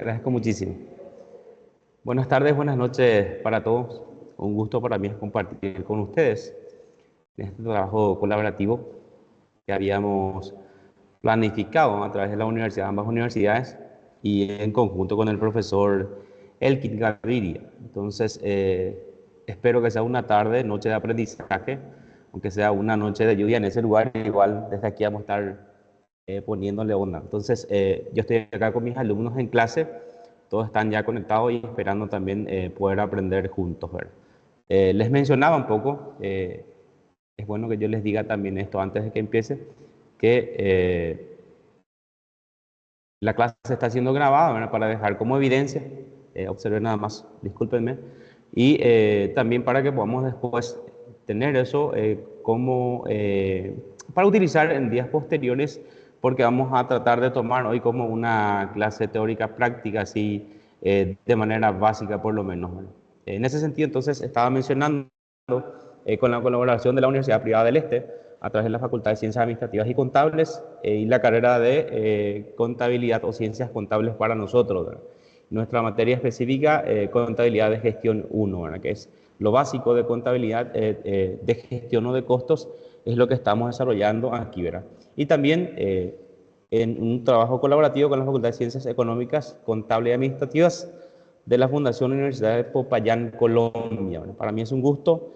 Agradezco muchísimo. Buenas tardes, buenas noches para todos. Un gusto para mí es compartir con ustedes en este trabajo colaborativo que habíamos planificado a través de la universidad, ambas universidades, y en conjunto con el profesor Elkin Gaviria. Entonces, espero que sea una tarde, noche de aprendizaje, aunque sea una noche de lluvia en ese lugar, igual desde aquí vamos a estar poniéndole onda. Entonces, yo estoy acá con mis alumnos en clase, todos están ya conectados y esperando también poder aprender juntos, ¿verdad? Les mencionaba un poco, es bueno que yo les diga también esto antes de que empiece, que la clase está siendo grabada, ¿verdad? Para dejar como evidencia, observen nada más, discúlpenme, y también para que podamos después tener eso para utilizar en días posteriores, porque vamos a tratar de tomar hoy como una clase teórica práctica, así de manera básica por lo menos, ¿verdad? En ese sentido, entonces, estaba mencionando con la colaboración de la Universidad Privada del Este, a través de la Facultad de Ciencias Administrativas y Contables y la carrera de Contabilidad o Ciencias Contables para nosotros, ¿verdad? Nuestra materia específica, Contabilidad de Gestión 1, ¿verdad? Que es lo básico de contabilidad de gestión o de costos, es lo que estamos desarrollando aquí, ¿verdad? Y también en un trabajo colaborativo con la Facultad de Ciencias Económicas, Contables y Administrativas de la Fundación Universidad de Popayán, Colombia. Bueno, para mí es un gusto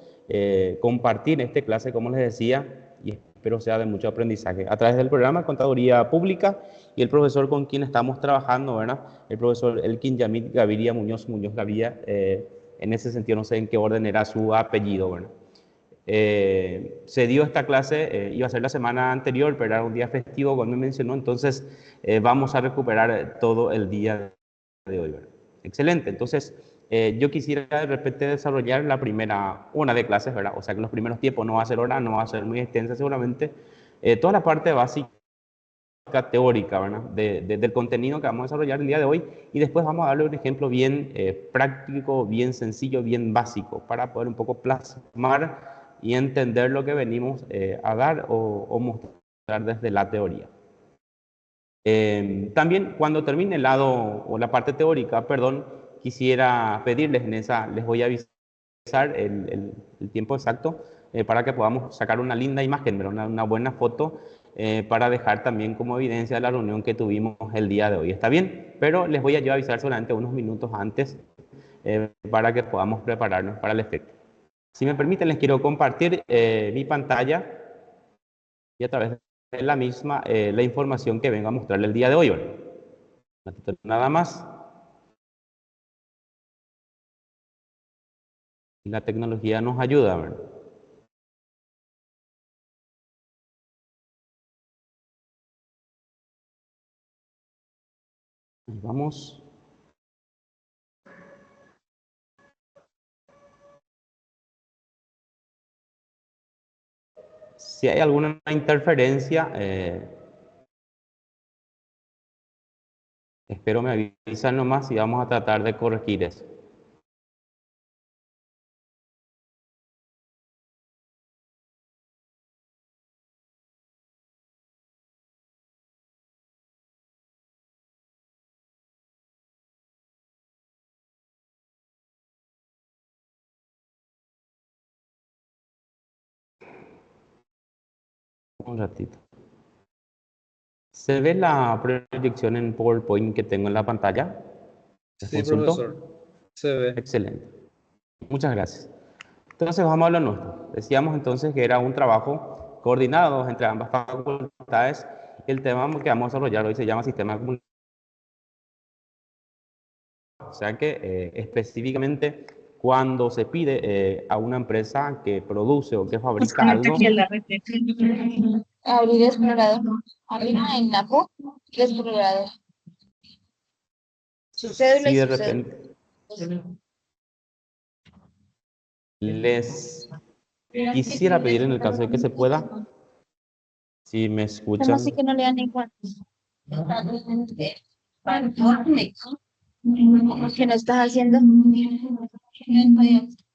compartir esta clase, como les decía, y espero sea de mucho aprendizaje, a través del programa Contaduría Pública y el profesor con quien estamos trabajando, ¿verdad? El profesor Elkin Yamit Gaviria Muñoz Gaviria, en ese sentido no sé en qué orden era su apellido, ¿verdad? Se dio esta clase, iba a ser la semana anterior, pero era un día festivo, como me mencionó, entonces vamos a recuperar todo el día de hoy, ¿verdad? Excelente, entonces yo quisiera de repente desarrollar la primera una de clases, ¿verdad? O sea que los primeros tiempos no va a ser hora, no va a ser muy extensa seguramente, toda la parte básica teórica, ¿verdad? Del contenido que vamos a desarrollar el día de hoy y después vamos a darle un ejemplo bien práctico, bien sencillo, bien básico para poder un poco plasmar y entender lo que venimos a dar o mostrar desde la teoría. También cuando termine el lado o la parte teórica, perdón, quisiera pedirles en esa, les voy a avisar el tiempo exacto para que podamos sacar una linda imagen, una buena foto para dejar también como evidencia la reunión que tuvimos el día de hoy. ¿Está bien? Pero les voy a yo avisar solamente unos minutos antes para que podamos prepararnos para el efecto. Si me permiten, les quiero compartir mi pantalla y a través de la misma la información que vengo a mostrarle el día de hoy, ¿verdad? Nada más. La tecnología nos ayuda, ¿verdad? Vamos. Si hay alguna interferencia, espero me avisan nomás y vamos a tratar de corregir eso. Un ratito. ¿Se ve la proyección en PowerPoint que tengo en la pantalla? ¿Les Sí, profesor, consulto? se ve. Excelente. Muchas gracias. Entonces vamos a lo nuestro. Decíamos entonces que era un trabajo coordinado entre ambas facultades. El tema que vamos a desarrollar hoy se llama sistema de comunicación. O sea que específicamente cuando se pide a una empresa que produce o que fabrica algo, Abrir explorador. Arriba en la PO, explorador. Su cédula si y de su cédula. repente les quisiera pedir en el caso de que se pueda, si me ¿Cómo así escuchan, que no le dan igual? ¿Qué no estás haciendo?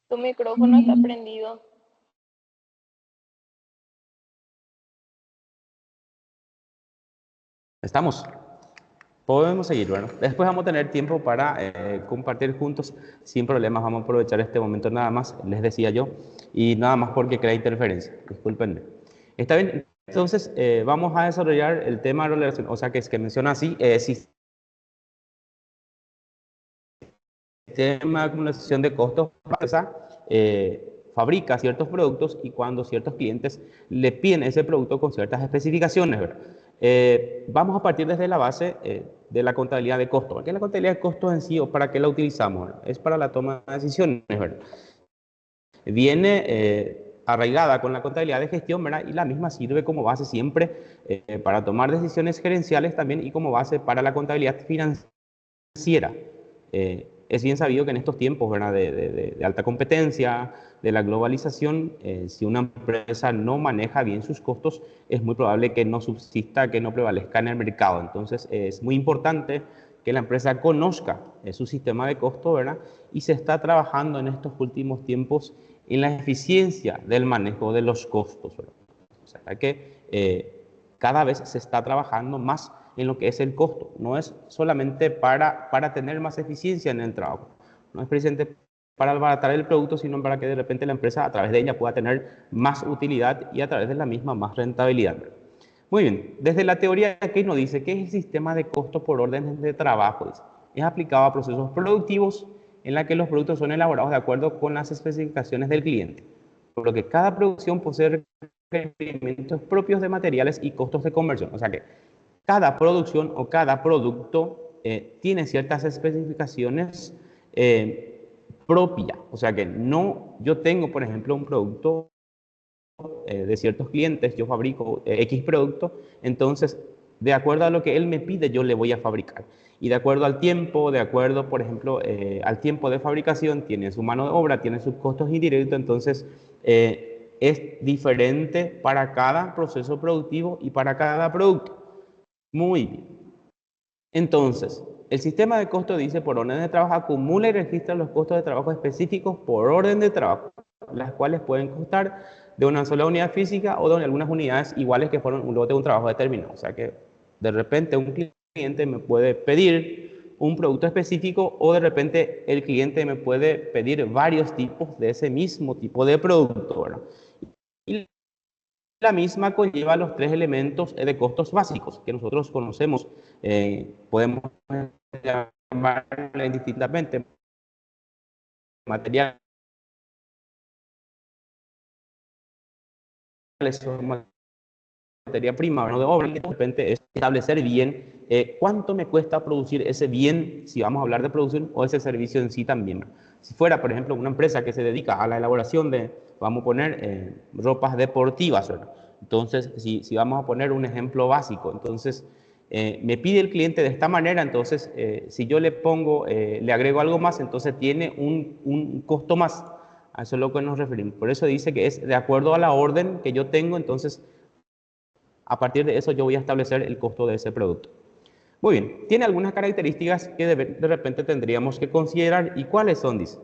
Tu micrófono está prendido. estamos. Podemos seguir, bueno. Después vamos a tener tiempo para compartir juntos sin problemas. Vamos a aprovechar este momento nada más, les decía yo, y nada más porque crea interferencia. Discúlpenme. Está bien, entonces vamos a desarrollar el tema de relación, o sea que es que menciona así, sistema de acumulación de costos, fabrica ciertos productos y cuando ciertos clientes le piden ese producto con ciertas especificaciones, ¿verdad? Vamos a partir desde la base de la contabilidad de costos. ¿Qué es la contabilidad de costos en sí o para qué la utilizamos? ¿Verdad? Es para la toma de decisiones, ¿verdad? Viene arraigada con la contabilidad de gestión, ¿verdad? Y la misma sirve como base siempre para tomar decisiones gerenciales también y como base para la contabilidad financiera. Es bien sabido que en estos tiempos, ¿verdad? De alta competencia, de la globalización, si una empresa no maneja bien sus costos, es muy probable que no subsista, que no prevalezca en el mercado. Entonces, es muy importante que la empresa conozca su sistema de costo, ¿verdad? Y se está trabajando en estos últimos tiempos en la eficiencia del manejo de los costos, ¿verdad? O sea, que cada vez se está trabajando más en lo que es el costo. No es solamente para tener más eficiencia en el trabajo. No es precisamente para abaratar el producto, sino para que de repente la empresa a través de ella pueda tener más utilidad y a través de la misma más rentabilidad. Muy bien, desde la teoría que nos dice que es el sistema de costo por órdenes de trabajo. Dice, es aplicado a procesos productivos en la que los productos son elaborados de acuerdo con las especificaciones del cliente, por lo que cada producción posee requerimientos propios de materiales y costos de conversión. O sea que cada producción o cada producto tiene ciertas especificaciones propias. O sea que no, yo tengo, por ejemplo, un producto de ciertos clientes, yo fabrico X producto, entonces, de acuerdo a lo que él me pide, yo le voy a fabricar. Y de acuerdo al tiempo, de acuerdo, por ejemplo, al tiempo de fabricación, tiene su mano de obra, tiene sus costos indirectos, entonces es diferente para cada proceso productivo y para cada producto. Muy bien. Entonces, el sistema de costo dice por orden de trabajo acumula y registra los costos de trabajo específicos por orden de trabajo, las cuales pueden constar de una sola unidad física o de algunas unidades iguales que fueron un lote de un trabajo determinado. O sea que de repente un cliente me puede pedir un producto específico o de repente el cliente me puede pedir varios tipos de ese mismo tipo de producto, ¿verdad? Y la misma conlleva los tres elementos de costos básicos que nosotros conocemos. Podemos llamarle indistintamente materiales o materia prima, mano de obra, y de repente es establecer bien cuánto me cuesta producir ese bien, si vamos a hablar de producción, o ese servicio en sí también. Si fuera, por ejemplo, una empresa que se dedica a la elaboración de, vamos a poner, ropas deportivas, ¿verdad? Entonces, si vamos a poner un ejemplo básico, entonces me pide el cliente de esta manera, entonces si yo le pongo, le agrego algo más, entonces tiene un costo más. A eso es lo que nos referimos. Por eso dice que es de acuerdo a la orden que yo tengo, entonces a partir de eso yo voy a establecer el costo de ese producto. Muy bien, tiene algunas características que de repente tendríamos que considerar. ¿Y cuáles son? Dice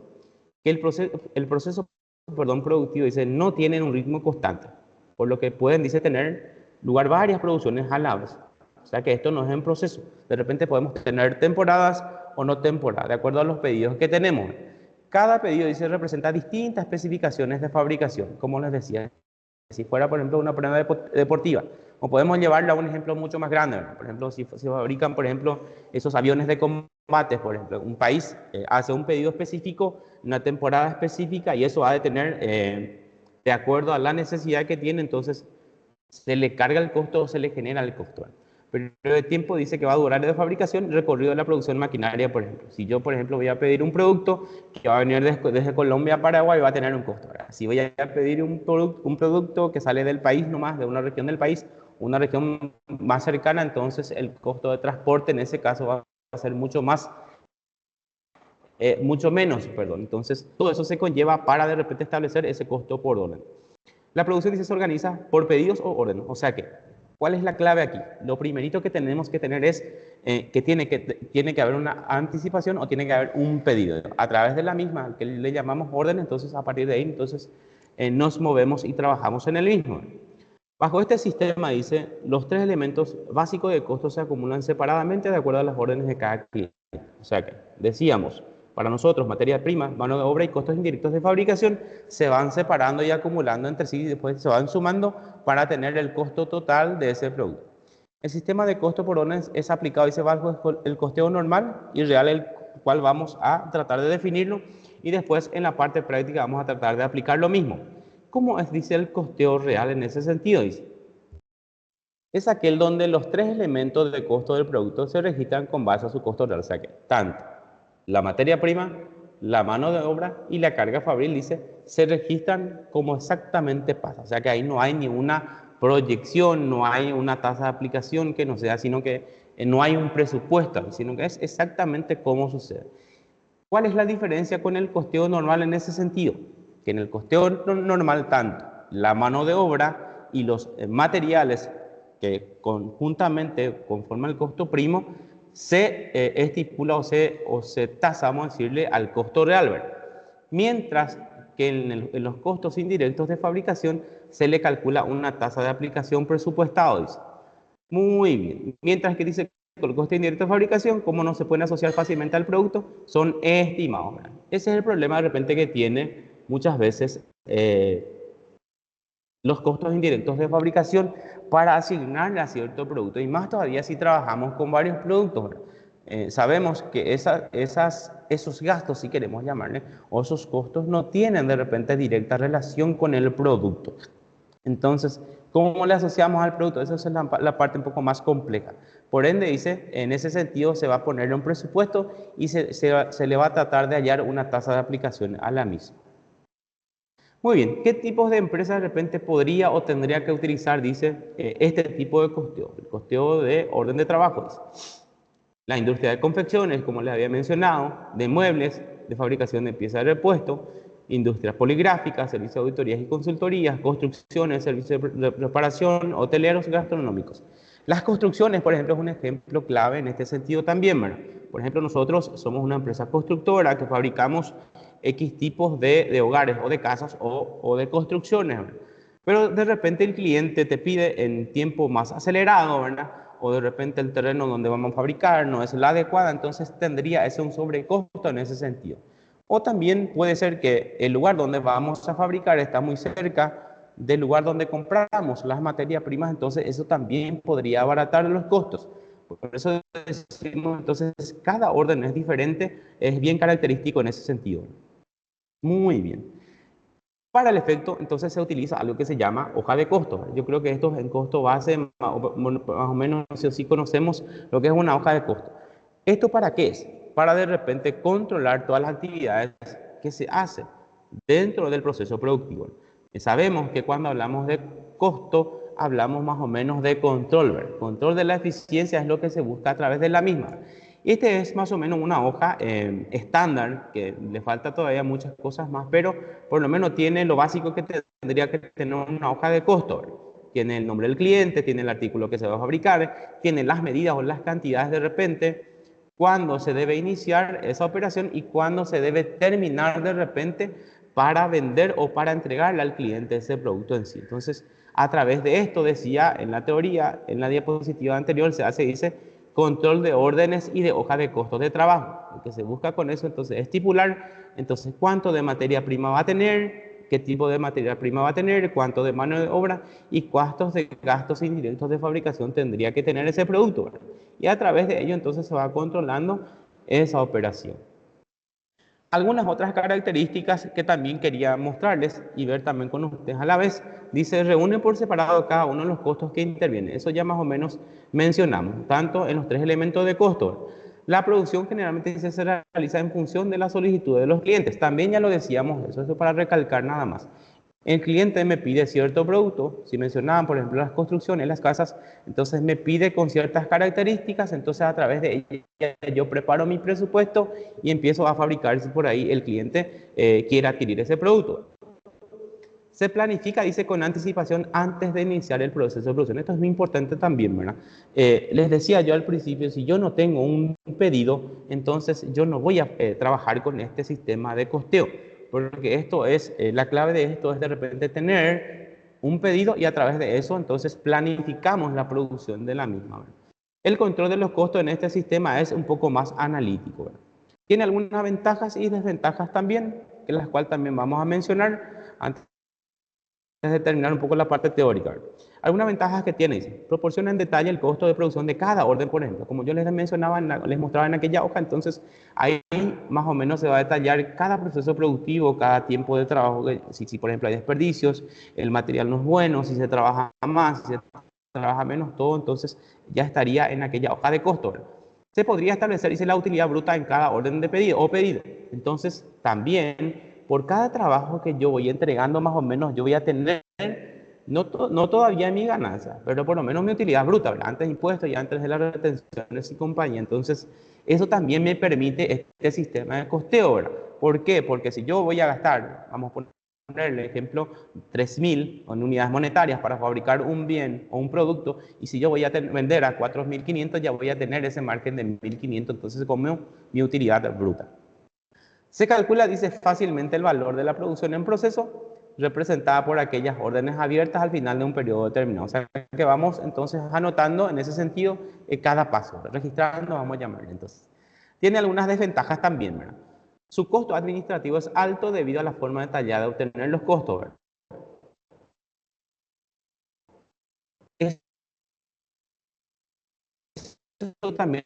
que el proceso productivo, dice, no tiene un ritmo constante, por lo que pueden, dice, tener lugar varias producciones a la vez. O sea que esto no es en proceso. De repente podemos tener temporadas o no temporadas, de acuerdo a los pedidos que tenemos. Cada pedido, dice, representa distintas especificaciones de fabricación, como les decía. Si fuera, por ejemplo, una prenda deportiva, o podemos llevarlo a un ejemplo mucho más grande, ¿verdad? Por ejemplo, si fabrican, por ejemplo, esos aviones de combate, por ejemplo, un país hace un pedido específico, una temporada específica, y eso ha de tener, de acuerdo a la necesidad que tiene, entonces se le carga el costo o se le genera el costo. Pero el tiempo dice que va a durar de fabricación, recorrido de la producción maquinaria, por ejemplo. Si yo, por ejemplo, voy a pedir un producto que va a venir desde Colombia a Paraguay, va a tener un costo. ¿Verdad? Si voy a pedir un producto que sale del país nomás, de una región del país, una región más cercana, entonces el costo de transporte en ese caso va a ser mucho menos, perdón. Entonces, todo eso se conlleva para de repente establecer ese costo por orden. La producción, dice, se organiza por pedidos o órdenes. O sea que, ¿cuál es la clave aquí? Lo primerito que tenemos que tener es que tiene que haber una anticipación o tiene que haber un pedido. A través de la misma, que le llamamos orden, entonces a partir de ahí, entonces nos movemos y trabajamos en el mismo. Bajo este sistema, dice, los tres elementos básicos de costo se acumulan separadamente de acuerdo a las órdenes de cada cliente. O sea que, decíamos, para nosotros, materia prima, mano de obra y costos indirectos de fabricación se van separando y acumulando entre sí y después se van sumando para tener el costo total de ese producto. El sistema de costo por órdenes es aplicado, dice, bajo el costeo normal y real, el cual vamos a tratar de definirlo, y después en la parte práctica vamos a tratar de aplicar lo mismo. ¿Cómo es, dice, el costeo real en ese sentido? Dice, es aquel donde los tres elementos de costo del producto se registran con base a su costo real. O sea que tanto la materia prima, la mano de obra y la carga fabril, dice, se registran como exactamente pasa. O sea que ahí no hay ni una proyección, no hay una tasa de aplicación que no sea, sino que no hay un presupuesto, sino que es exactamente como sucede. ¿Cuál es la diferencia con el costeo normal en ese sentido? Que en el costeo normal, tanto la mano de obra y los materiales que conjuntamente conforman el costo primo se estipula o se tasa, vamos a decirle, al costo real, ¿verdad? Mientras que en los costos indirectos de fabricación se le calcula una tasa de aplicación presupuestado, dice. Muy bien. Mientras que dice que el costo indirecto de fabricación, como no se pueden asociar fácilmente al producto, son estimados, ¿verdad? Ese es el problema de repente que tiene muchas veces los costos indirectos de fabricación para asignarle a cierto producto. Y más todavía si trabajamos con varios productos. Sabemos que esos gastos, si queremos llamarle, o esos costos no tienen de repente directa relación con el producto. Entonces, ¿cómo le asociamos al producto? Esa es la parte un poco más compleja. Por ende, dice, en ese sentido se va a ponerle un presupuesto y se le va a tratar de hallar una tasa de aplicación a la misma. Muy bien, ¿qué tipos de empresas de repente podría o tendría que utilizar, dice, este tipo de costeo? El costeo de orden de trabajo, dice. La industria de confecciones, como les había mencionado, de muebles, de fabricación de piezas de repuesto, industrias poligráficas, servicios de auditorías y consultorías, construcciones, servicios de reparación, hoteleros, gastronómicos. Las construcciones, por ejemplo, es un ejemplo clave en este sentido también, ¿verdad? Por ejemplo, nosotros somos una empresa constructora que fabricamos X tipos de hogares o de casas o de construcciones, ¿verdad? Pero de repente el cliente te pide en tiempo más acelerado, ¿verdad? O de repente el terreno donde vamos a fabricar no es la adecuada, entonces tendría ese un sobrecosto en ese sentido. O también puede ser que el lugar donde vamos a fabricar está muy cerca del lugar donde compramos las materias primas, entonces eso también podría abaratar los costos. Por eso decimos, entonces, cada orden es diferente, es bien característico en ese sentido. Muy bien. Para el efecto, entonces se utiliza algo que se llama hoja de costo. Yo creo que esto en costo base, más o menos, sí o sí conocemos lo que es una hoja de costo. ¿Esto para qué es? Para de repente controlar todas las actividades que se hacen dentro del proceso productivo. Sabemos que cuando hablamos de costo, hablamos más o menos de control, ¿verdad? Control de la eficiencia es lo que se busca a través de la misma. Este es más o menos una hoja estándar, que le falta todavía muchas cosas más, pero por lo menos tiene lo básico que tendría que tener una hoja de costo, ¿verdad? Tiene el nombre del cliente, tiene el artículo que se va a fabricar, tiene las medidas o las cantidades de repente, cuándo se debe iniciar esa operación y cuándo se debe terminar de repente para vender o para entregarle al cliente ese producto en sí. Entonces, a través de esto, decía en la teoría, en la diapositiva anterior, dice, control de órdenes y de hoja de costos de trabajo. Lo que se busca con eso, entonces, estipular, entonces, cuánto de materia prima va a tener, qué tipo de materia prima va a tener, cuánto de mano de obra y cuántos de gastos indirectos de fabricación tendría que tener ese producto, ¿verdad? Y a través de ello, entonces, se va controlando esa operación. Algunas otras características que también quería mostrarles y ver también con ustedes a la vez. Dice, reúne por separado cada uno de los costos que intervienen. Eso ya más o menos mencionamos, tanto en los tres elementos de costo. La producción generalmente se realiza en función de la solicitud de los clientes. También ya lo decíamos, eso es para recalcar nada más. El cliente me pide cierto producto, si mencionaban, por ejemplo, las construcciones, las casas, entonces me pide con ciertas características, entonces a través de ella yo preparo mi presupuesto y empiezo a fabricar si por ahí el cliente quiere adquirir ese producto. Se planifica, dice, con anticipación antes de iniciar el proceso de producción. Esto es muy importante también, ¿verdad? Les decía yo al principio, si yo no tengo un pedido, entonces yo no voy a trabajar con este sistema de costeo. Porque esto es, la clave de esto es de repente tener un pedido y a través de eso entonces planificamos la producción de la misma, ¿verdad? El control de los costos en este sistema es un poco más analítico, ¿verdad? Tiene algunas ventajas y desventajas también, que las cuales también vamos a mencionar antes de terminar un poco la parte teórica, ¿verdad? Algunas ventajas que tiene, dice, proporciona en detalle el costo de producción de cada orden, por ejemplo. Como yo les mencionaba, les mostraba en aquella hoja, entonces ahí más o menos se va a detallar cada proceso productivo, cada tiempo de trabajo, si por ejemplo hay desperdicios, el material no es bueno, si se trabaja más, si se trabaja menos, todo entonces ya estaría en aquella hoja de costo, ¿verdad? Se podría establecer, dice, la utilidad bruta en cada orden de pedido o pedido. Entonces también por cada trabajo que yo voy entregando más o menos yo voy a tener no todavía mi ganancia, pero por lo menos mi utilidad bruta, ¿verdad? Antes de impuestos y antes de las retenciones y compañía. Entonces, eso también me permite este sistema de costeo, ¿verdad? ¿Por qué? Porque si yo voy a gastar, vamos a poner el ejemplo, 3.000 unidades monetarias para fabricar un bien o un producto, y si yo voy a vender a 4.500, ya voy a tener ese margen de 1.500, entonces como mi utilidad bruta. Se calcula, dice, fácilmente el valor de la producción en proceso, representada por aquellas órdenes abiertas al final de un periodo determinado. O sea, que vamos entonces anotando en ese sentido cada paso, registrando, vamos a llamarle entonces. Tiene algunas desventajas también, ¿verdad? Su costo administrativo es alto debido a la forma detallada de obtener los costos, ¿verdad? Esto también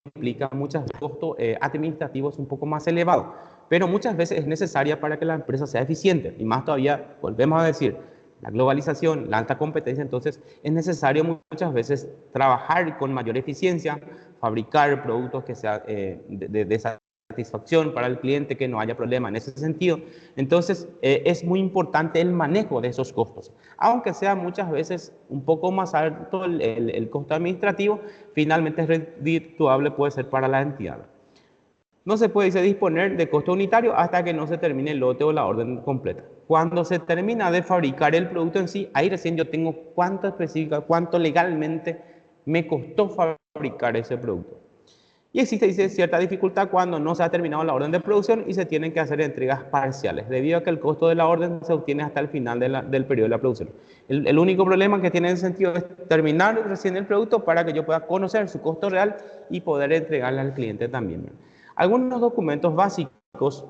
implica muchos costos administrativos un poco más elevados, pero muchas veces es necesaria para que la empresa sea eficiente, y más todavía, volvemos a decir, la globalización, la alta competencia, entonces es necesario muchas veces trabajar con mayor eficiencia, fabricar productos que sean de satisfacción para el cliente, que no haya problema en ese sentido. Entonces es muy importante el manejo de esos costos. Aunque sea muchas veces un poco más alto el costo administrativo, finalmente es redituable, puede ser para la entidad. No se puede disponer de costo unitario hasta que no se termine el lote o la orden completa. Cuando se termina de fabricar el producto en sí, ahí recién yo tengo cuánto específica, cuánto legalmente me costó fabricar ese producto. Y existe, dice, cierta dificultad cuando no se ha terminado la orden de producción y se tienen que hacer entregas parciales, debido a que el costo de la orden se obtiene hasta el final del periodo de la producción. El único problema que tiene en ese sentido es terminar recién el producto para que yo pueda conocer su costo real y poder entregarle al cliente también. Algunos documentos básicos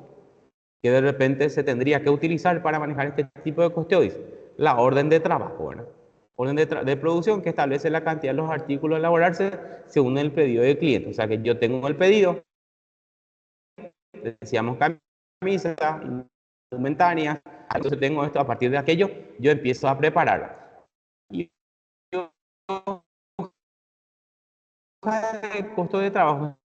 que de repente se tendría que utilizar para manejar este tipo de costeo, dice, la orden de trabajo, ¿verdad? Orden de producción que establece la cantidad de los artículos a elaborarse según el pedido del cliente. O sea que yo tengo el pedido, decíamos camisas, indumentarias, entonces tengo esto, a partir de aquello yo empiezo a preparar. Y el costo de trabajo,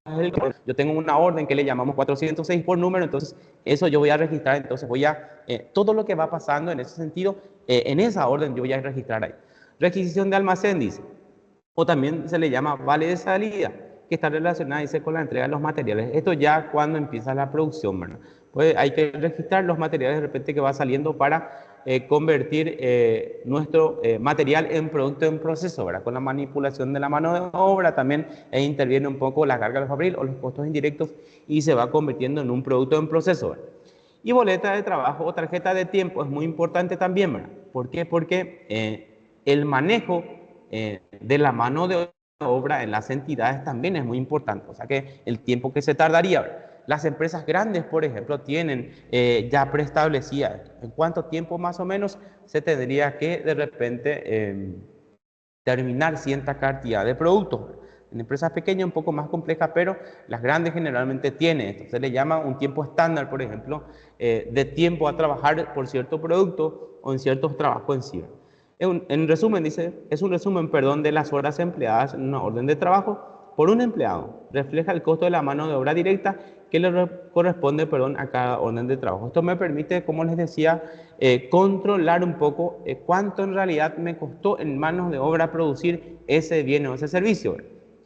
yo tengo una orden que le llamamos 406 por número, entonces eso yo voy a registrar, entonces voy a, todo lo que va pasando en ese sentido, en esa orden yo voy a registrar ahí. Requisición de almacén, dice, o también se le llama vale de salida, que está relacionada, dice, con la entrega de los materiales. Esto ya cuando empieza la producción, ¿verdad? Pues hay que registrar los materiales de repente que va saliendo para convertir nuestro material en producto en proceso, ¿verdad? Con la manipulación de la mano de obra también interviene un poco la carga de fabril o los costos indirectos y se va convirtiendo en un producto en proceso, ¿verdad? Y boleta de trabajo o tarjeta de tiempo es muy importante también, ¿verdad? ¿Por qué? Porque el manejo de la mano de obra en las entidades también es muy importante. O sea que el tiempo que se tardaría, ¿verdad? Las empresas grandes, por ejemplo, tienen ya preestablecida en cuánto tiempo más o menos se tendría que de repente terminar cierta cantidad de productos. En empresas pequeñas un poco más complejas, pero las grandes generalmente tienen esto. Se le llama un tiempo estándar, por ejemplo, de tiempo a trabajar por cierto producto o en ciertos trabajos en sí. En resumen, dice, es un resumen, perdón, de las horas empleadas en una orden de trabajo por un empleado. Refleja el costo de la mano de obra directa que le corresponde, perdón, a cada orden de trabajo. Esto me permite, como les decía, controlar un poco cuánto en realidad me costó en manos de obra producir ese bien o ese servicio.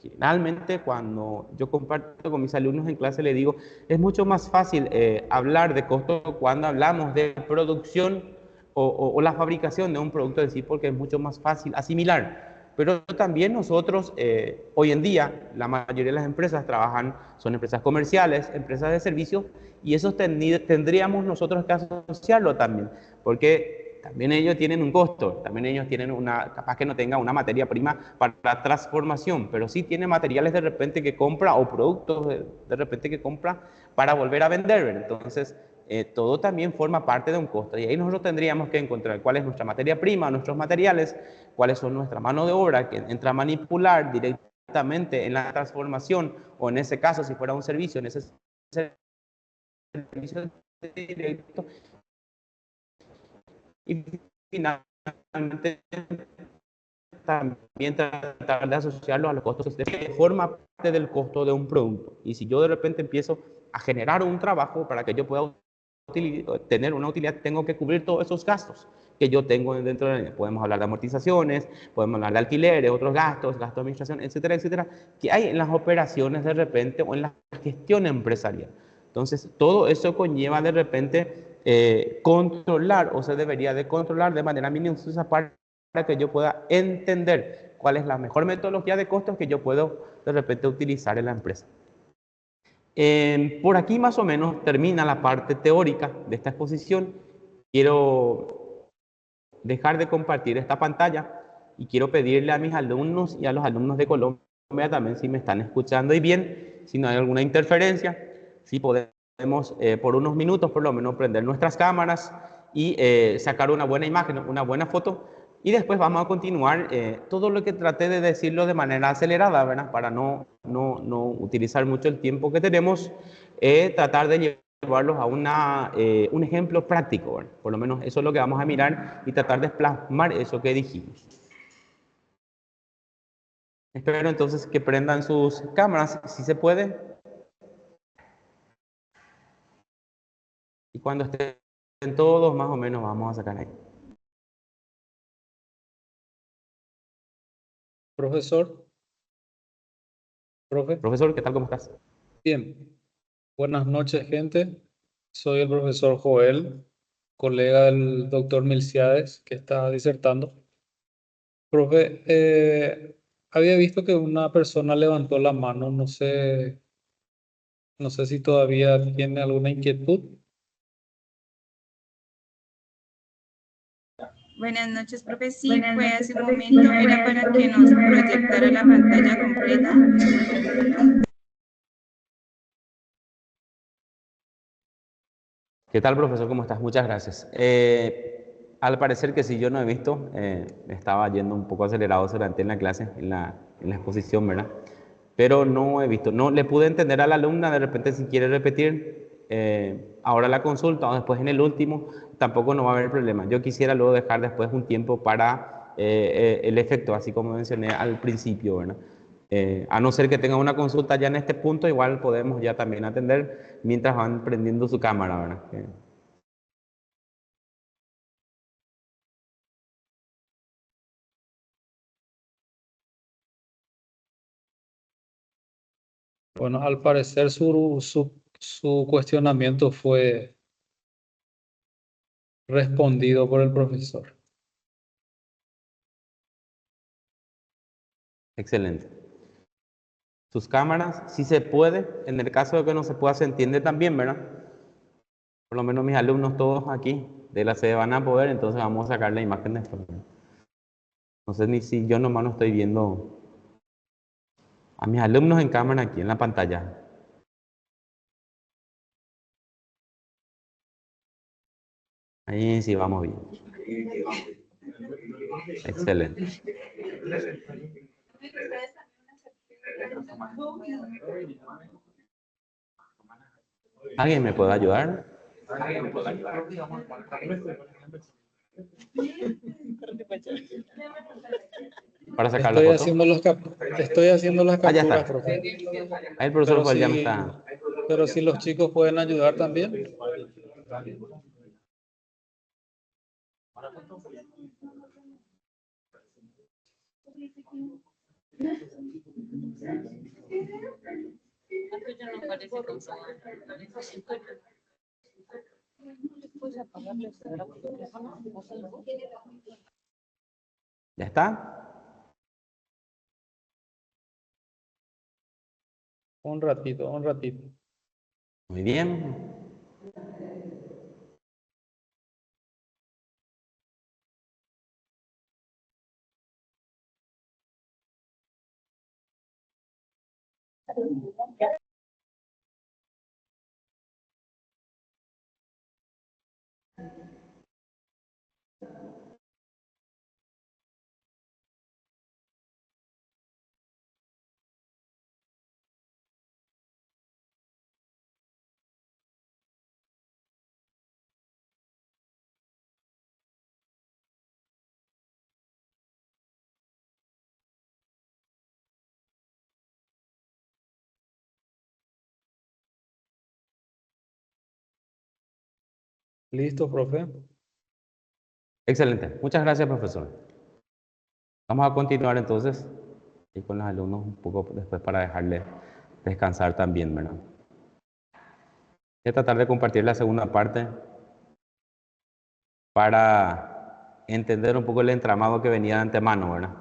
Generalmente, cuando yo comparto con mis alumnos en clase, les digo, es mucho más fácil hablar de costo cuando hablamos de producción o la fabricación de un producto en sí, porque es mucho más fácil asimilar. Pero también nosotros, hoy en día, la mayoría de las empresas son empresas comerciales, empresas de servicios, y eso tendríamos nosotros que asociarlo también, porque también ellos tienen un costo, también ellos tienen capaz que no tenga una materia prima para la transformación, pero sí tiene materiales de repente que compra o productos de repente que compra para volver a vender. Entonces, todo también forma parte de un costo, y ahí nosotros tendríamos que encontrar cuál es nuestra materia prima, nuestros materiales, cuáles son nuestra mano de obra que entra a manipular directamente en la transformación, o en ese caso, si fuera un servicio, en ese servicio directo, y finalmente también tratar de asociarlo a los costos que forma parte del costo de un producto. Y si yo de repente empiezo a generar un trabajo para que yo pueda tener una utilidad, tengo que cubrir todos esos gastos que yo tengo dentro de la. Podemos hablar de amortizaciones, podemos hablar de alquileres, otros gastos, gastos de administración, etcétera, etcétera, que hay en las operaciones de repente o en la gestión empresarial. Entonces, todo eso conlleva de repente controlar, o se debería de controlar de manera minuciosa para que yo pueda entender cuál es la mejor metodología de costos que yo puedo de repente utilizar en la empresa. Por aquí más o menos termina la parte teórica de esta exposición. Quiero dejar de compartir esta pantalla y quiero pedirle a mis alumnos y a los alumnos de Colombia también, si me están escuchando y bien, si no hay alguna interferencia, si podemos por unos minutos por lo menos prender nuestras cámaras y sacar una buena imagen, una buena foto, y después vamos a continuar todo lo que traté de decirlo de manera acelerada, ¿verdad? Para no utilizar mucho el tiempo que tenemos, tratar de llevarlos a un ejemplo práctico, ¿verdad? Por lo menos eso es lo que vamos a mirar y tratar de plasmar eso que dijimos. Espero entonces que prendan sus cámaras, si se puede. Y cuando estén todos, más o menos vamos a sacar ahí. Profesor, profe. Profesor, ¿qué tal? ¿Cómo estás? Bien, buenas noches, gente. Soy el profesor Joel, colega del doctor Milciades, que está disertando. Profe, había visto que una persona levantó la mano, no sé si todavía tiene alguna inquietud. Buenas noches, profe. Sí, fue hace un momento, era para que nos proyectara la pantalla completa. ¿Qué tal, profesor? ¿Cómo estás? Muchas gracias. Al parecer que si yo no he visto, estaba yendo un poco acelerado durante la clase, en la exposición, ¿verdad? Pero no he visto, no le pude entender a la alumna, de repente si quiere repetir ahora la consulta o después en el último, tampoco no va a haber problema. Yo quisiera luego dejar después un tiempo para el efecto, así como mencioné al principio, ¿verdad? A no ser que tenga una consulta ya en este punto, igual podemos ya también atender mientras van prendiendo su cámara, ¿verdad? Bueno, al parecer su cuestionamiento fue respondido por el profesor. Excelente. Sus cámaras, si se puede, en el caso de que no se pueda, se entiende también, ¿verdad? Por lo menos mis alumnos todos aquí de la sede van a poder, entonces vamos a sacar la imagen después. No sé ni si yo nomás no estoy viendo a mis alumnos en cámara aquí en la pantalla. Ahí sí vamos bien. Excelente. ¿Alguien me puede ayudar? Para sacar la foto. Estoy haciendo las Ah, ya capturas, está. profe. Ahí el profesor Joel ya me está. Pero si los chicos pueden ayudar también. ¿Ya está? Un ratito, un ratito. Muy bien. ¿Listo, profe? Excelente. Muchas gracias, profesor. Vamos a continuar entonces y con los alumnos un poco después para dejarles descansar también, ¿verdad? Voy a tratar de compartir la segunda parte para entender un poco el entramado que venía de antemano, ¿verdad?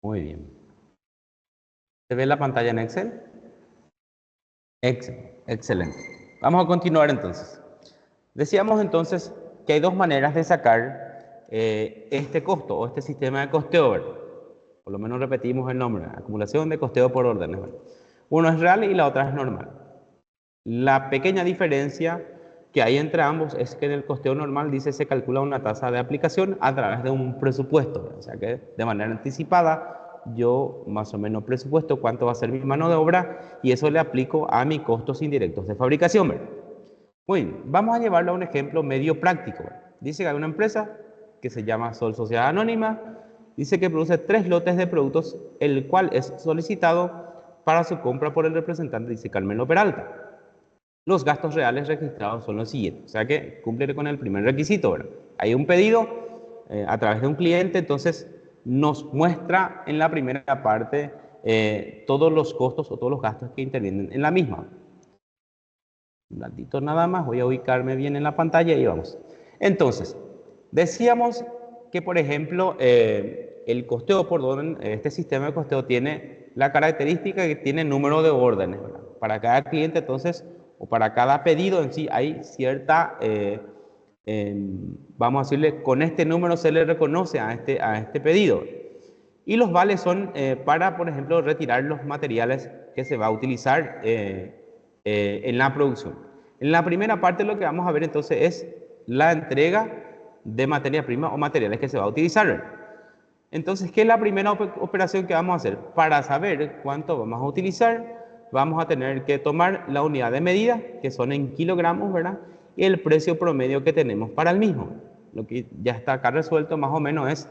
Muy bien. ¿Se ve la pantalla en Excel? Excelente. Vamos a continuar entonces. Decíamos entonces que hay dos maneras de sacar este costo o este sistema de costeo, ¿verdad? Por lo menos repetimos el nombre, acumulación de costeo por órdenes, ¿verdad? Uno es real y la otra es normal. La pequeña diferencia que hay entre ambos es que en el costeo normal dice se calcula una tasa de aplicación a través de un presupuesto, ¿verdad? O sea que de manera anticipada yo más o menos presupuesto cuánto va a ser mi mano de obra y eso le aplico a mis costos indirectos de fabricación, ¿verdad? Muy bien, vamos a llevarlo a un ejemplo medio práctico. Dice que hay una empresa que se llama Sol Sociedad Anónima, dice que produce 3 lotes de productos, el cual es solicitado para su compra por el representante, dice Carmelo Peralta. Los gastos reales registrados son los siguientes, o sea que cumple con el primer requisito, ¿verdad? Hay un pedido a través de un cliente, entonces nos muestra en la primera parte todos los costos o todos los gastos que intervienen en la misma. Un ratito nada más, voy a ubicarme bien en la pantalla y vamos. Entonces, decíamos que, por ejemplo, el costeo por orden, este sistema de costeo tiene la característica que tiene número de órdenes, ¿verdad? Para cada cliente, entonces, o para cada pedido en sí, hay cierta, vamos a decirle, con este número se le reconoce a este pedido. Y los vales son para, por ejemplo, retirar los materiales que se va a utilizar en la producción. En la primera parte lo que vamos a ver entonces es la entrega de materia prima o materiales que se va a utilizar. Entonces, ¿qué es la primera operación que vamos a hacer? Para saber cuánto vamos a utilizar, vamos a tener que tomar la unidad de medida, que son en kilogramos, ¿verdad? Y el precio promedio que tenemos para el mismo. Lo que ya está acá resuelto más o menos es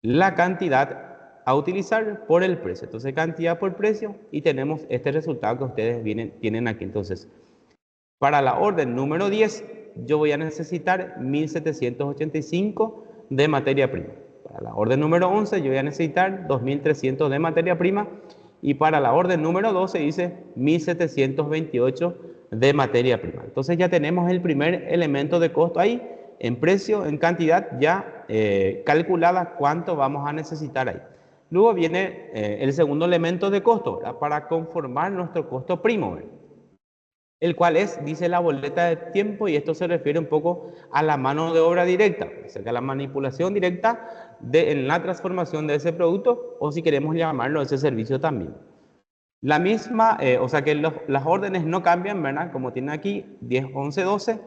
la cantidad a utilizar por el precio. Entonces, cantidad por precio y tenemos este resultado que ustedes tienen aquí. Entonces, para la orden número 10, yo voy a necesitar 1.785 de materia prima. Para la orden número 11, yo voy a necesitar 2.300 de materia prima. Y para la orden número 12 dice 1.728 de materia prima. Entonces ya tenemos el primer elemento de costo ahí, en precio, en cantidad ya calculada cuánto vamos a necesitar ahí. Luego viene el segundo elemento de costo, ¿verdad? Para conformar nuestro costo primo, ¿verdad? El cual es, dice la boleta de tiempo, y esto se refiere un poco a la mano de obra directa, o sea, que a la manipulación directa en la transformación de ese producto, o si queremos llamarlo ese servicio también. La misma, o sea que las órdenes no cambian, ¿verdad? Como tiene aquí 10, 11, 12,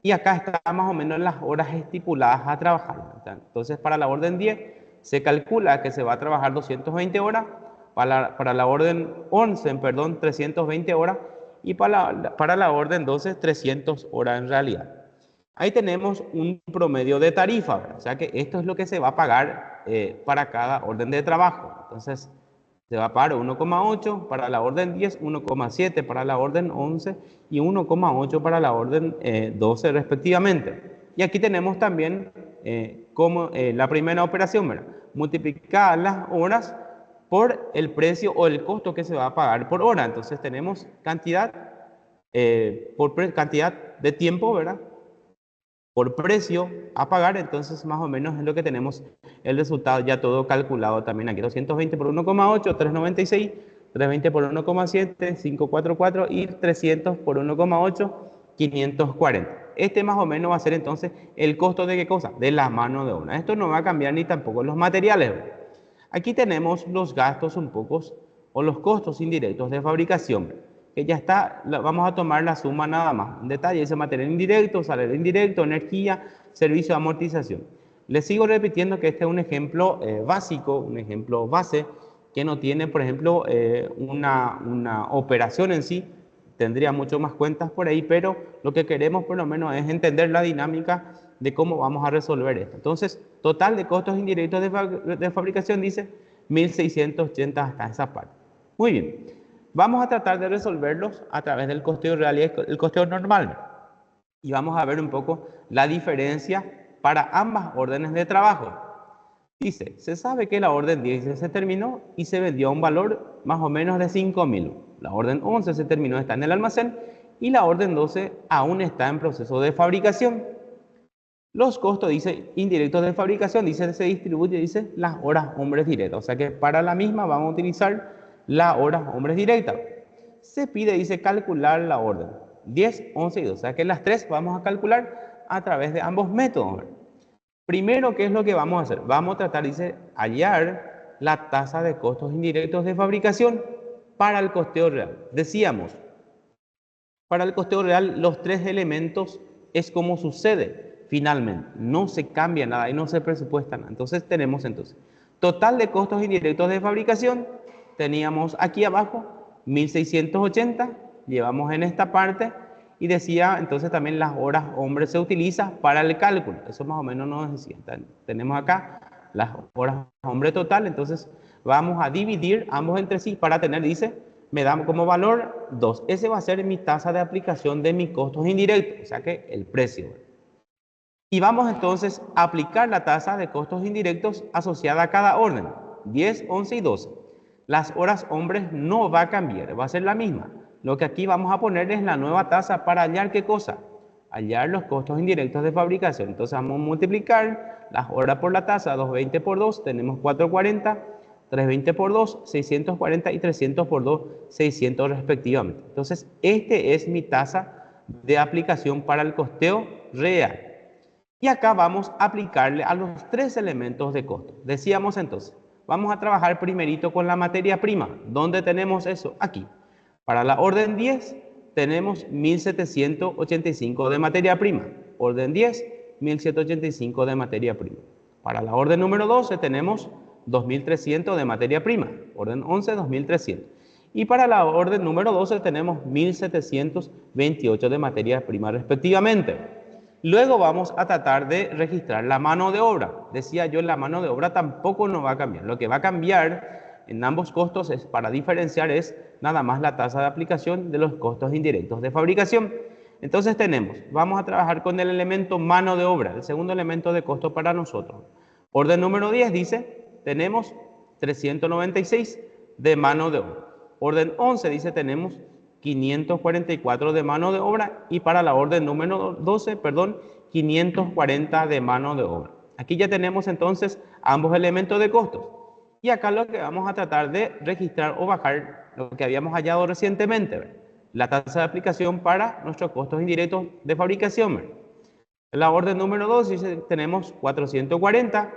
y acá está más o menos las horas estipuladas a trabajar, ¿verdad? Entonces, para la orden 10 se calcula que se va a trabajar 220 horas, para la orden 11, perdón, 320 horas, y para la orden 12, 300 horas en realidad. Ahí tenemos un promedio de tarifa, ¿verdad? O sea que esto es lo que se va a pagar para cada orden de trabajo. Entonces, Se va a pagar 1,8 para la orden 10, 1,7 para la orden 11 y 1,8 para la orden 12 respectivamente. Y aquí tenemos también como la primera operación, ¿verdad? Multiplicar las horas por el precio o el costo que se va a pagar por hora. Entonces tenemos cantidad cantidad de tiempo, ¿verdad? Por precio a pagar, entonces más o menos es lo que tenemos el resultado ya todo calculado también aquí. 220 por 1,8, 396, 320 por 1,7, 544 y 300 por 1,8, 540. Este más o menos va a ser entonces el costo de qué cosa? De la mano de obra. Esto no va a cambiar ni tampoco los materiales. Aquí tenemos los gastos un poco o los costos indirectos de fabricación, que ya está, vamos a tomar la suma nada más. En detalle dice material indirecto, salario indirecto, energía, servicio de amortización. Les sigo repitiendo que este es un ejemplo básico, un ejemplo base, que no tiene, por ejemplo, una operación en sí. Tendría mucho más cuentas por ahí, pero lo que queremos por lo menos es entender la dinámica de cómo vamos a resolver esto. Entonces, total de costos indirectos de fabricación dice 1.680 hasta esa parte. Muy bien. Vamos a tratar de resolverlos a través del costeo real y el costeo normal. Y vamos a ver un poco la diferencia para ambas órdenes de trabajo. Dice, se sabe que la orden 10 se terminó y se vendió a un valor más o menos de 5.000. La orden 11 se terminó, está en el almacén, y la orden 12 aún está en proceso de fabricación. Los costos, dice, indirectos de fabricación, dice, se distribuye, dice, las horas hombres directas. O sea que para la misma vamos a utilizar la hora hombres directa. Se pide, dice, calcular la orden 10, 11 y 12. O sea que las tres vamos a calcular a través de ambos métodos. Primero, ¿qué es lo que vamos a hacer? Vamos a tratar, dice, hallar la tasa de costos indirectos de fabricación para el costeo real. Decíamos, para el costeo real los tres elementos es como sucede finalmente. No se cambia nada y no se presupuesta nada. Entonces tenemos total de costos indirectos de fabricación. Teníamos aquí abajo 1.680, llevamos en esta parte y decía entonces también las horas hombres se utiliza para el cálculo. Eso más o menos nos decía. Tenemos acá las horas hombre total, entonces vamos a dividir ambos entre sí para tener, dice, me da como valor 2. Ese va a ser mi tasa de aplicación de mis costos indirectos, o sea que el precio. Y vamos entonces a aplicar la tasa de costos indirectos asociada a cada orden, 10, 11 y 12. Las horas hombres no va a cambiar, va a ser la misma. Lo que aquí vamos a poner es la nueva tasa para hallar ¿qué cosa? Hallar los costos indirectos de fabricación. Entonces vamos a multiplicar las horas por la tasa, 220 por 2, tenemos 440, 320 por 2, 640 y 300 por 2, 600 respectivamente. Entonces, este es mi tasa de aplicación para el costeo real. Y acá vamos a aplicarle a los tres elementos de costo. Decíamos entonces, vamos a trabajar primerito con la materia prima. ¿Dónde tenemos eso? Aquí. Para la orden 10 tenemos 1.785 de materia prima. Orden 10, 1.785 de materia prima. Para la orden número 12 tenemos 2.300 de materia prima. Orden 11, 2.300. Y para la orden número 12 tenemos 1.728 de materia prima respectivamente. Luego vamos a tratar de registrar la mano de obra. Decía yo, la mano de obra tampoco no va a cambiar. Lo que va a cambiar en ambos costos es, para diferenciar, es nada más la tasa de aplicación de los costos indirectos de fabricación. Entonces vamos a trabajar con el elemento mano de obra, el segundo elemento de costo para nosotros. Orden número 10 dice, tenemos 396 de mano de obra. Orden 11 dice, tenemos 544 de mano de obra y para la orden número 12, 540 de mano de obra. Aquí ya tenemos entonces ambos elementos de costos. Y acá lo que vamos a tratar de registrar o bajar lo que habíamos hallado recientemente, la tasa de aplicación para nuestros costos indirectos de fabricación. En la orden número 2 dice, tenemos 440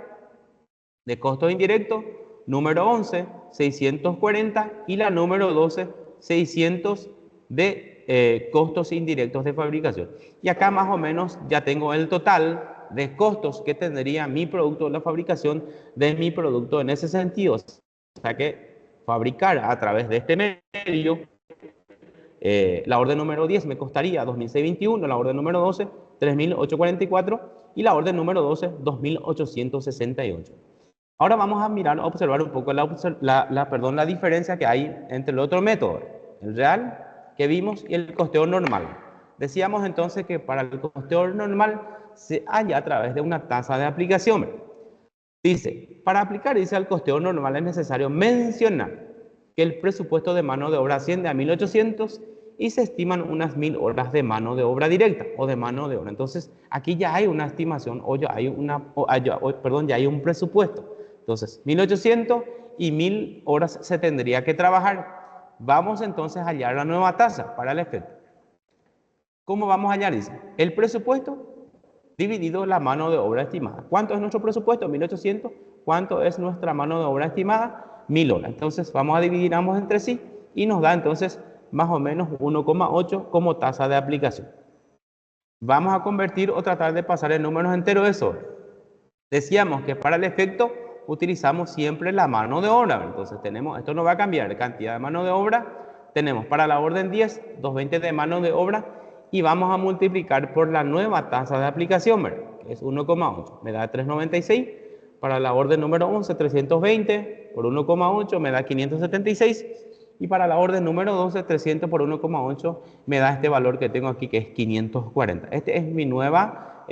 de costos indirectos, número 11, 640 y la número 12, 600 de costos indirectos de fabricación. Y acá más o menos ya tengo el total de costos que tendría mi producto, la fabricación de mi producto en ese sentido. O sea que fabricar a través de este medio, la orden número 10 me costaría 2.621, la orden número 12, 3.844 y la orden número 12, 2.868. Ahora vamos a mirar, observar un poco la diferencia que hay entre el otro método, el real que vimos y el costeo normal. Decíamos entonces que para el costeo normal se halla a través de una tasa de aplicación. Dice, para aplicar, dice, al costeo normal es necesario mencionar que el presupuesto de mano de obra asciende a 1.800 y se estiman unas 1.000 horas de mano de obra directa o de mano de obra. Entonces, aquí ya hay una estimación o ya hay ya hay un presupuesto. Entonces, 1.800 y 1.000 horas se tendría que trabajar. Vamos entonces a hallar la nueva tasa para el efecto. ¿Cómo vamos a hallar? Dice, el presupuesto dividido la mano de obra estimada. ¿Cuánto es nuestro presupuesto? 1.800. ¿Cuánto es nuestra mano de obra estimada? 1.000 horas. Entonces vamos a dividir ambos entre sí y nos da entonces más o menos 1,8 como tasa de aplicación. Vamos a convertir o tratar de pasar en números enteros eso. Decíamos que para el efecto utilizamos siempre la mano de obra. Entonces tenemos, esto no va a cambiar, cantidad de mano de obra. Tenemos para la orden 10, 220 de mano de obra y vamos a multiplicar por la nueva tasa de aplicación, que es 1,8, me da 396. Para la orden número 11, 320 por 1,8 me da 576. Y para la orden número 12, 300 por 1,8 me da este valor que tengo aquí, que es 540. Este es mi nueva,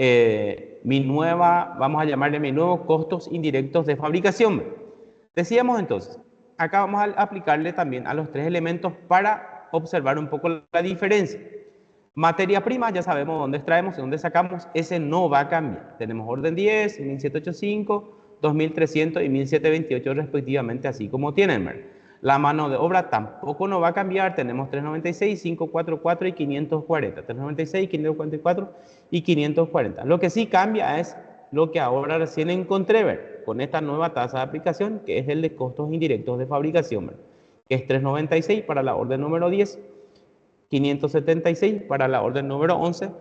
vamos a llamarle mi nuevo costos indirectos de fabricación. Decíamos entonces, acá vamos a aplicarle también a los tres elementos para observar un poco la diferencia. Materia prima, ya sabemos dónde extraemos y dónde sacamos, ese no va a cambiar. Tenemos orden 10, 1785, 2300 y 1728 respectivamente, así como tienen. La mano de obra tampoco no va a cambiar, tenemos 396, 544 y 540. 396, 544 y 540. Lo que sí cambia es lo que ahora recién encontré, con esta nueva tasa de aplicación, que es el de costos indirectos de fabricación, que es 396 para la orden número 10, 576 para la orden número 11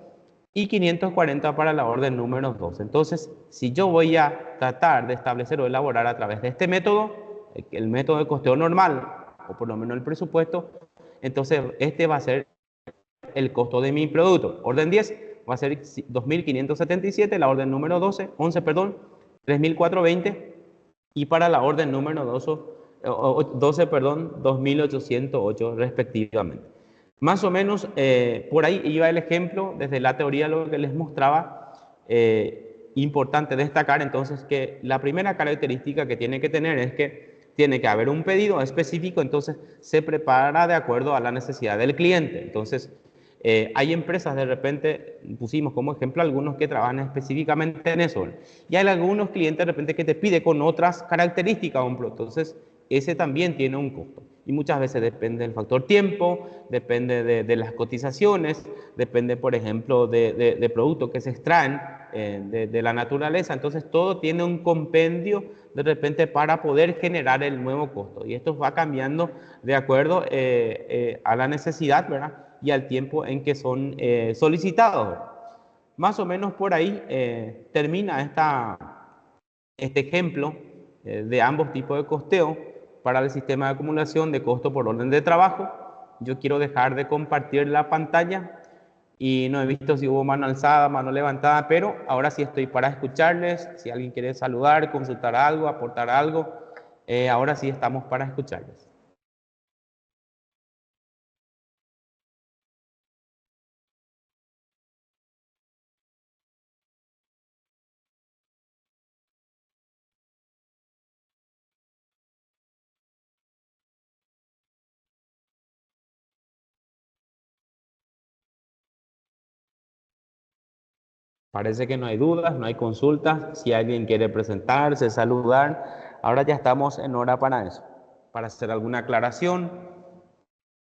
y 540 para la orden número 12. Entonces, si yo voy a tratar de establecer o elaborar a través de este método, el método de costeo normal, o por lo menos el presupuesto, entonces este va a ser el costo de mi producto. Orden 10 va a ser 2.577, la orden número 11, 3.420 y para la orden número 12, 2.808 respectivamente. Más o menos por ahí iba el ejemplo, desde la teoría lo que les mostraba. Importante destacar entonces que la primera característica que tiene que tener es que tiene que haber un pedido específico, entonces se prepara de acuerdo a la necesidad del cliente. Entonces, hay empresas, de repente, pusimos como ejemplo algunos que trabajan específicamente en eso, y hay algunos clientes de repente que te pide con otras características un producto. Entonces, ese también tiene un costo. Y muchas veces depende del factor tiempo, depende de las cotizaciones, depende, por ejemplo, de productos que se extraen de la naturaleza. Entonces, todo tiene un compendio de repente para poder generar el nuevo costo. Y esto va cambiando de acuerdo a la necesidad, ¿verdad? Y al tiempo en que son solicitados. Más o menos por ahí termina este ejemplo de ambos tipos de costeo para el sistema de acumulación de costo por orden de trabajo. Yo quiero dejar de compartir la pantalla y no he visto si hubo mano alzada, mano levantada, pero ahora sí estoy para escucharles. Si alguien quiere saludar, consultar algo, aportar algo, ahora sí estamos para escucharles. Parece que no hay dudas, no hay consultas. Si alguien quiere presentarse, saludar, ahora ya estamos en hora para eso, para hacer alguna aclaración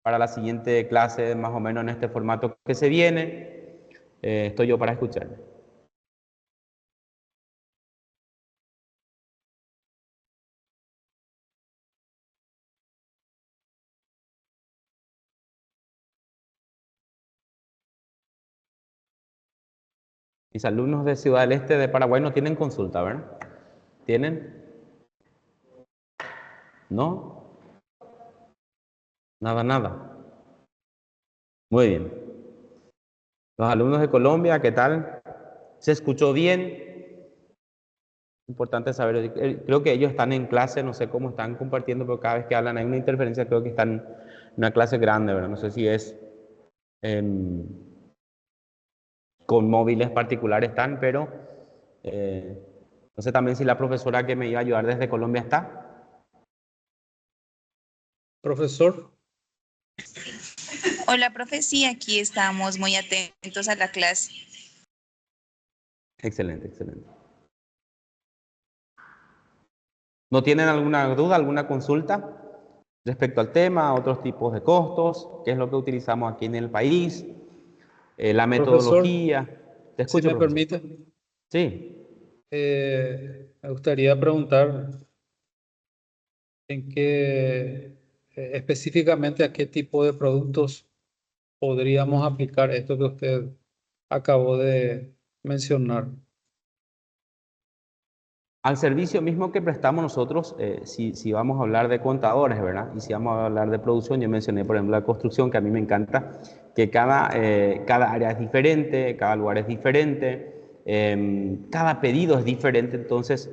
para la siguiente clase, más o menos en este formato que se viene. Estoy yo para escucharle. Mis alumnos de Ciudad del Este de Paraguay no tienen consulta, ¿verdad? ¿Tienen? ¿No? Nada, nada. Muy bien. Los alumnos de Colombia, ¿qué tal? ¿Se escuchó bien? Importante saber, creo que ellos están en clase, no sé cómo están compartiendo, pero cada vez que hablan hay una interferencia, creo que están en una clase grande, ¿verdad? No sé si es em, con móviles particulares están, pero no sé también si la profesora que me iba a ayudar desde Colombia está. Profesor, Hola, profe, sí, aquí estamos muy atentos a la clase. Excelente, excelente. ¿No tienen alguna duda, alguna consulta respecto al tema, otros tipos de costos, qué es lo que utilizamos aquí en el país, la profesor, metodología? Te si escucho, me profesor. permite, Sí. me gustaría preguntar en qué, específicamente a qué tipo de productos podríamos aplicar esto que usted acabó de mencionar. Al servicio mismo que prestamos nosotros, si vamos a hablar de contadores, ¿verdad? Y si vamos a hablar de producción, yo mencioné, por ejemplo, la construcción, que a mí me encanta, que cada área es diferente, cada lugar es diferente, cada pedido es diferente. Entonces,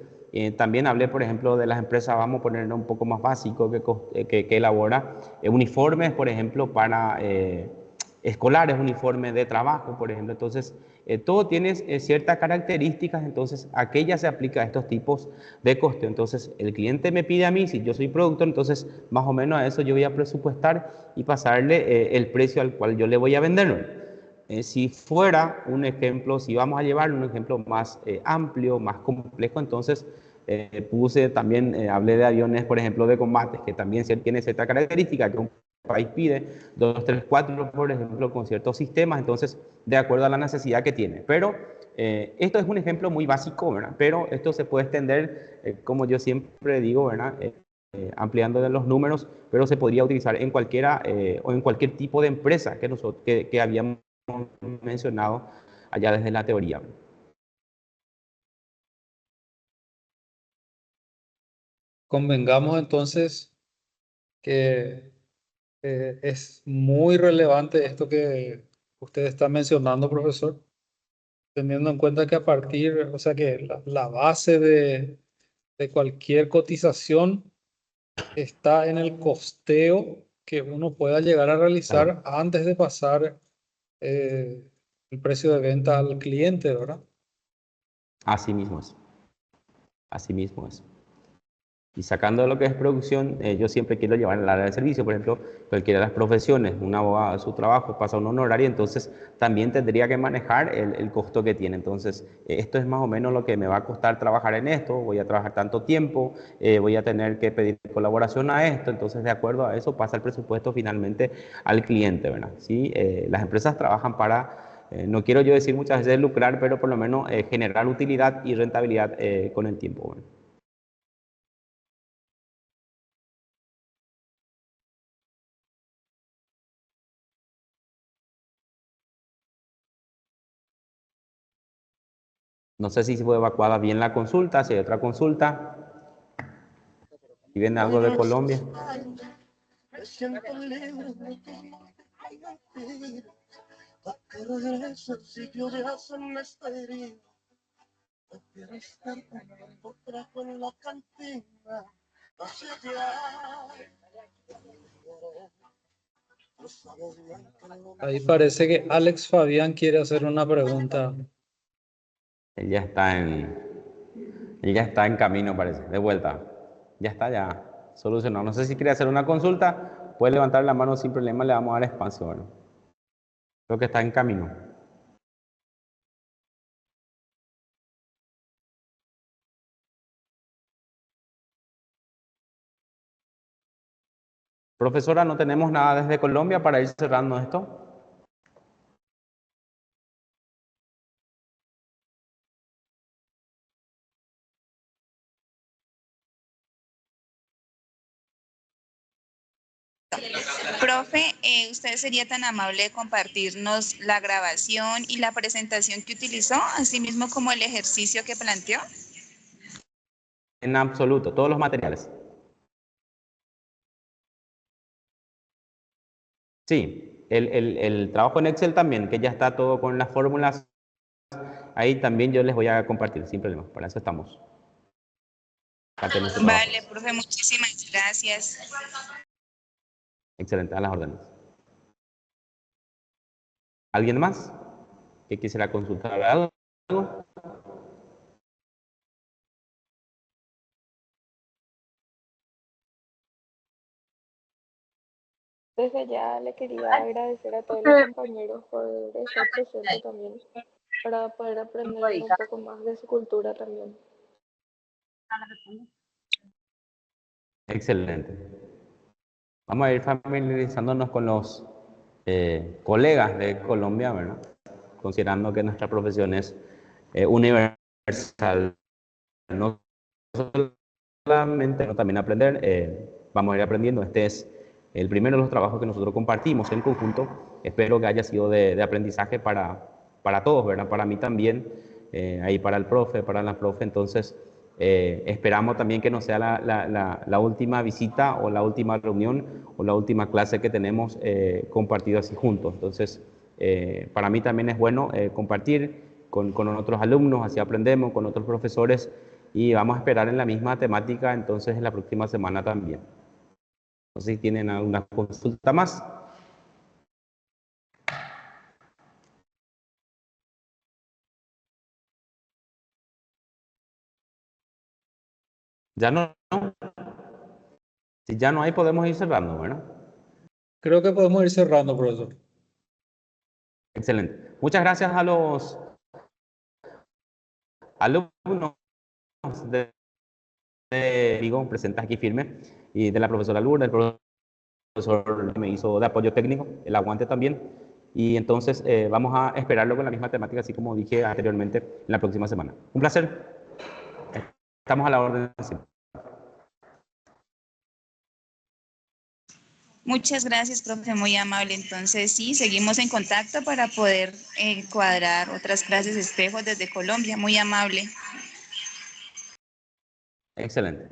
también hablé, por ejemplo, de las empresas, vamos a ponerlo un poco más básico, que elabora uniformes, por ejemplo, para escolares, uniformes de trabajo, por ejemplo. Entonces, todo tiene ciertas características, entonces aquella se aplica a estos tipos de coste. Entonces el cliente me pide a mí, si yo soy productor, entonces más o menos a eso yo voy a presupuestar y pasarle el precio al cual yo le voy a vender. Si fuera un ejemplo, si vamos a llevar un ejemplo más amplio, más complejo, entonces puse también, hablé de aviones, por ejemplo, de combates, que también tiene cierta característica que un país pide, 2, 3, 4, por ejemplo, con ciertos sistemas, entonces, de acuerdo a la necesidad que tiene. Pero esto es un ejemplo muy básico, ¿verdad? Pero esto se puede extender, como yo siempre digo, ¿verdad? Ampliando de los números, pero se podría utilizar en cualquiera o en cualquier tipo de empresa que habíamos mencionado allá desde la teoría. Convengamos entonces que es muy relevante esto que usted está mencionando, profesor, teniendo en cuenta que a partir, o sea que la base de cualquier cotización está en el costeo que uno pueda llegar a Claro, realizar antes de pasar el precio de venta al cliente, ¿verdad? así mismo es. Así mismo es. Y sacando lo que es producción, yo siempre quiero llevar al área de servicio. Por ejemplo, cualquiera de las profesiones, un abogado, su trabajo pasa a un honorario, entonces también tendría que manejar el costo que tiene. Entonces, esto es más o menos lo que me va a costar trabajar en esto, voy a trabajar tanto tiempo, voy a tener que pedir colaboración a esto, entonces de acuerdo a eso pasa el presupuesto finalmente al cliente, ¿verdad? ¿Sí? Las empresas trabajan para, no quiero yo decir muchas veces lucrar, pero por lo menos generar utilidad y rentabilidad con el tiempo, ¿verdad? No sé si fue evacuada bien la consulta, si hay otra consulta, si viene algo de Colombia. Me siento libre de tu mentira, pa' que regrese al sitio de hacerme esta herida. No quiero estar tomando trago en la cantina, así que no sabes bien que no me Ahí parece que Alex Fabián quiere hacer una pregunta. Él ya está él ya está en camino, parece, de vuelta. Ya está ya solucionado. No sé si quiere hacer una consulta, puede levantar la mano sin problema, le vamos a dar espacio. Bueno, creo que está en camino. Profesora, no tenemos nada desde Colombia para ir cerrando esto. Profe, ¿usted sería tan amable de compartirnos la grabación y la presentación que utilizó, así mismo como el ejercicio que planteó? En absoluto, todos los materiales. Sí, el trabajo en Excel también, que ya está todo con las fórmulas, ahí también yo les voy a compartir sin problema, para eso estamos. parte nuestro trabajo. Vale, profe, muchísimas gracias. Excelente, a las órdenes. ¿Alguien más que quisiera consultar algo? Desde ya le quería agradecer a todos los compañeros por estar presente también, para poder aprender un poco más de su cultura también. Excelente. Vamos a ir familiarizándonos con los colegas de Colombia, ¿verdad? Considerando que nuestra profesión es universal, no solamente, sino también aprender, vamos a ir aprendiendo. Este es el primero de los trabajos que nosotros compartimos en conjunto. Espero que haya sido de aprendizaje para todos, ¿verdad? Para mí también, ahí para el profe, para la profe. Entonces, esperamos también que no sea la última visita o la última reunión o la última clase que tenemos compartido así juntos. Entonces, para mí también es bueno compartir con otros alumnos, así aprendemos, con otros profesores, y vamos a esperar en la misma temática entonces en la próxima semana también. No sé si tienen alguna consulta más. Ya no. Si ya no hay, podemos ir cerrando, ¿verdad? Creo que podemos ir cerrando, profesor. Excelente. Muchas gracias a los alumnos digo, presentes aquí firme, y de la profesora Lourdes, el profesor me hizo de apoyo técnico, el aguante también. Y entonces vamos a esperarlo con la misma temática, así como dije anteriormente, en la próxima semana. Un placer. Estamos a la orden. Muchas gracias, profe, muy amable. Entonces, sí, seguimos en contacto para poder cuadrar otras clases espejos desde Colombia. Muy amable. Excelente.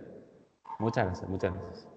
Muchas gracias, muchas gracias.